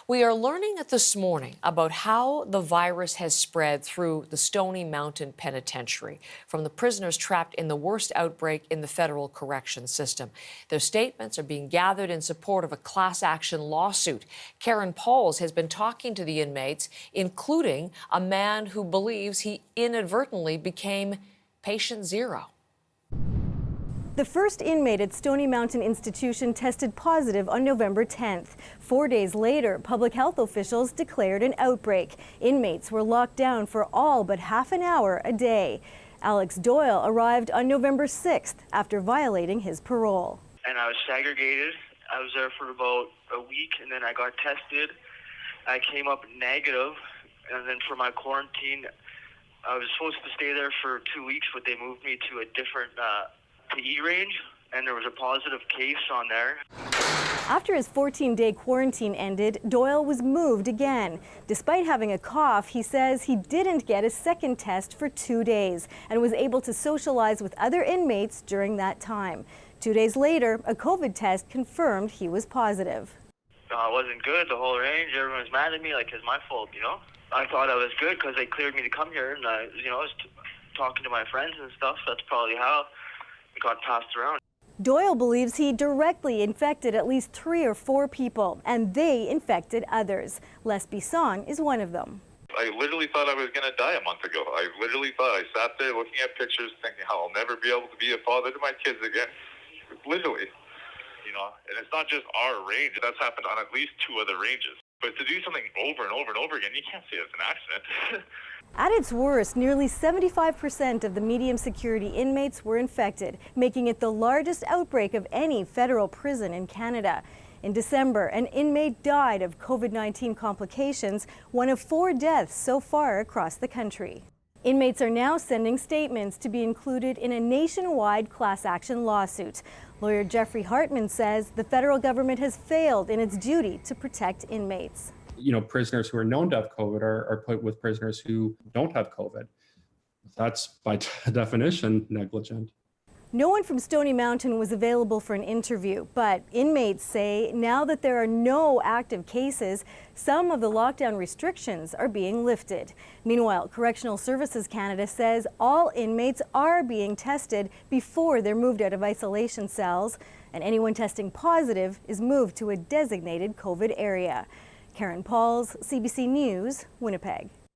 We are learning this morning about how the virus has spread through the Stony Mountain Penitentiary from the prisoners trapped in the worst outbreak in the federal correction system. Their statements are being gathered in support of a class action lawsuit. Karen Pauls has been talking to the inmates, including a man who believes he inadvertently became patient zero. The first inmate at Stony Mountain Institution tested positive on November 10th. 4 days later, public health officials declared an outbreak. Inmates were locked down for all but half an hour a day. Alex Doyle arrived on November 6th after violating his parole. And I was segregated. I was there for about a week, and then I got tested. I came up negative, and then for my quarantine, I was supposed to stay there for 2 weeks, but they moved me to a different PE range, and there was a positive case on there. After his 14-day quarantine ended, Doyle was moved again. Despite having a cough, he says he didn't get a second test for 2 days and was able to socialize with other inmates during that time. 2 days later, a COVID test confirmed he was positive. It wasn't good, the whole range. Everyone was mad at me like it's my fault, I thought I was good because they cleared me to come here, and I was talking to my friends and stuff. That's probably how it got passed around. Doyle believes he directly infected at least 3 or 4 people, and they infected others. Les Bisson is one of them. I literally thought I was going to die a month ago. I literally thought, I sat there looking at pictures thinking how I'll never be able to be a father to my kids again. Literally. And it's not just our range. That's happened on at least 2 other ranges. But to do something over and over and over again, you can't say it's an accident. At its worst, nearly 75% of the medium security inmates were infected, making it the largest outbreak of any federal prison in Canada. In December, an inmate died of COVID-19 complications, one of 4 deaths so far across the country. Inmates are now sending statements to be included in a nationwide class action lawsuit. Lawyer Jeffrey Hartman says the federal government has failed in its duty to protect inmates. Prisoners who are known to have COVID are put with prisoners who don't have COVID. That's by definition negligent. No one from Stony Mountain was available for an interview, but inmates say now that there are no active cases, some of the lockdown restrictions are being lifted. Meanwhile, Correctional Services Canada says all inmates are being tested before they're moved out of isolation cells, and anyone testing positive is moved to a designated COVID area. Karen Pauls, CBC News, Winnipeg.